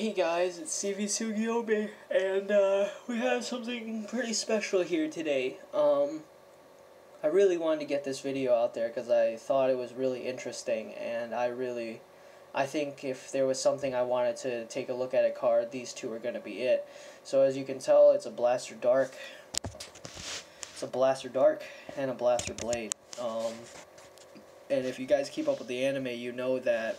Hey guys, it's CV Sugiomi, and we have something pretty special here today. I really wanted to get this video out there because I thought it was really interesting, and I think if there was something I wanted to take a look at a card, these two are going to be it. So as you can tell, it's a Blaster Dark. It's a Blaster Dark and a Blaster Blade. And if you guys keep up with the anime, you know that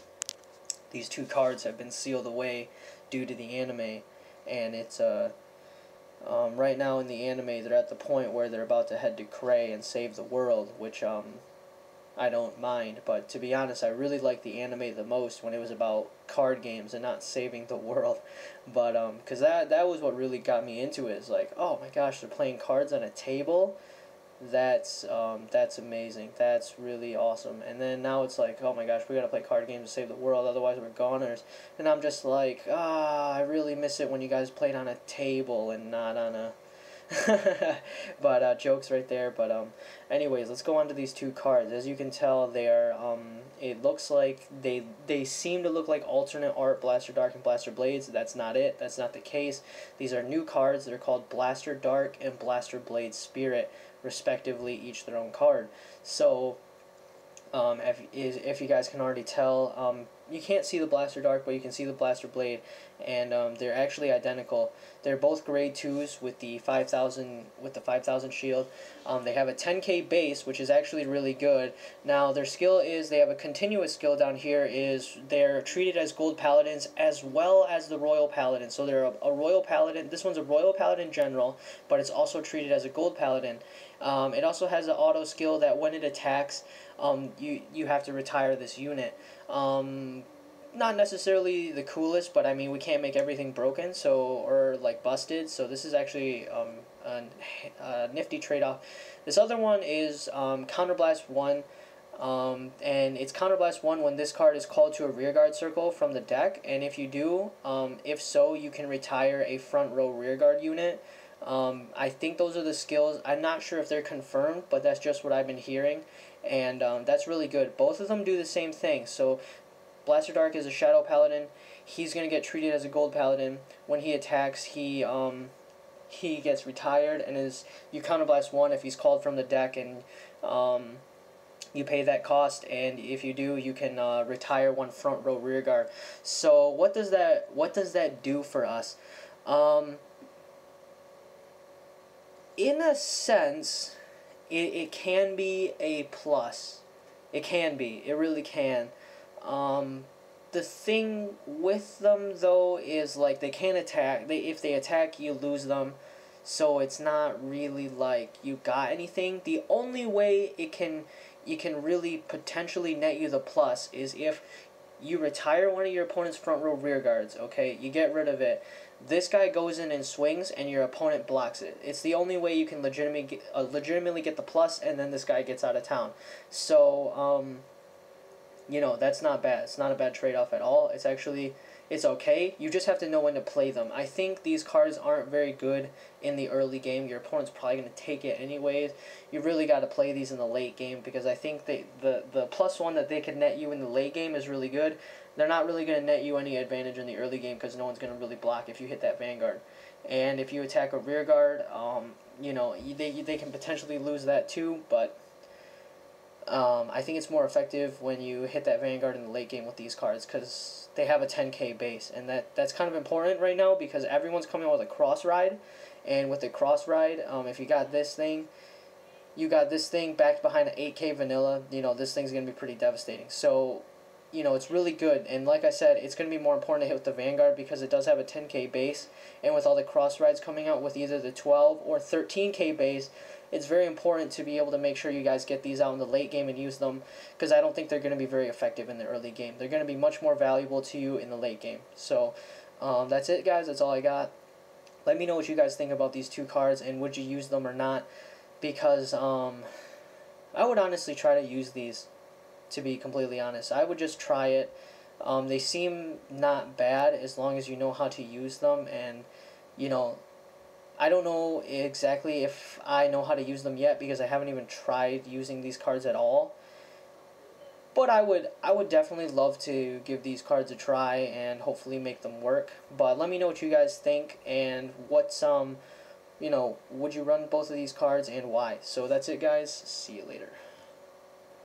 these two cards have been sealed away due to the anime, and it's right now in the anime they're at the point where they're about to head to Cray and save the world, which I don't mind, but to be honest, I really like the anime the most when it was about card games and not saving the world. But because that was what really got me into it. It's like, oh my gosh, they're playing cards on a table. That's amazing. That's really awesome. And then now it's like, oh my gosh, we gotta play card games to save the world, otherwise we're goners. And I'm just like, I really miss it when you guys played on a table and not on a but jokes right there. But anyways, let's go on to these two cards. As you can tell, they are it looks like they seem to look like alternate art Blaster Dark and Blaster Blades. That's not it. That's not the case. These are new cards. They're called Blaster Dark and Blaster Blade Spirit, respectively, each their own card. So if you guys can already tell, you can't see the Blaster Dark, but you can see the Blaster Blade, and they're actually identical. They're both grade 2s with the 5,000 shield. They have a 10k base, which is actually really good. Now their skill is, they have a continuous skill down here, is they're treated as Gold Paladins as well as the Royal Paladin. So they're a Royal Paladin. This one's a Royal Paladin General, but it's also treated as a Gold Paladin. It also has an auto skill that when it attacks, you have to retire this unit. Not necessarily the coolest, but I mean, we can't make everything broken, or like busted, so this is actually a nifty trade-off. This other one is Counterblast 1, and it's Counterblast 1 when this card is called to a rearguard circle from the deck, and if you do, if so, you can retire a front row rearguard unit. I think those are the skills. I'm not sure if they're confirmed, but that's just what I've been hearing, and that's really good. Both of them do the same thing. So Blaster Dark is a Shadow Paladin. He's going to get treated as a Gold Paladin. When he attacks, he gets retired, and you Counterblast 1 if he's called from the deck, and you pay that cost, and if you do, you can retire one front row rearguard. So what does that do for us? In a sense, it can be a plus. It can be. It really can. The thing with them, though, is like they can't attack. If they attack, you lose them. So it's not really like you got anything. The only way it can really potentially net you the plus is if you retire one of your opponent's front row rear guards. Okay, you get rid of it. This guy goes in and swings, and your opponent blocks it. It's the only way you can legitimately get the plus, and then this guy gets out of town. So, you know, that's not bad. It's not a bad trade-off at all. It's okay. You just have to know when to play them. I think these cards aren't very good in the early game. Your opponent's probably going to take it anyways. You really got to play these in the late game, because I think the plus one that they can net you in the late game is really good. They're not really going to net you any advantage in the early game, because no one's going to really block if you hit that Vanguard. And if you attack a rear guard, you know, they can potentially lose that too, but I think it's more effective when you hit that Vanguard in the late game with these cards, because they have a 10k base, and that's kind of important right now, because everyone's coming out with a cross ride, and with the cross ride, if you got this thing, backed behind an 8k vanilla, you know, this thing's going to be pretty devastating. So, you know, it's really good, and like I said, it's going to be more important to hit with the Vanguard because it does have a 10k base, and with all the cross rides coming out with either the 12 or 13k base, it's very important to be able to make sure you guys get these out in the late game and use them, because I don't think they're going to be very effective in the early game. They're going to be much more valuable to you in the late game. So that's it, guys. That's all I got. Let me know what you guys think about these two cards, and would you use them or not, because I would honestly try to use these, to be completely honest. I would just try it. They seem not bad as long as you know how to use them, and, you know, I don't know exactly if I know how to use them yet, because I haven't even tried using these cards at all. But I would definitely love to give these cards a try and hopefully make them work. But let me know what you guys think and what's would you run both of these cards and why? So that's it, guys. See you later.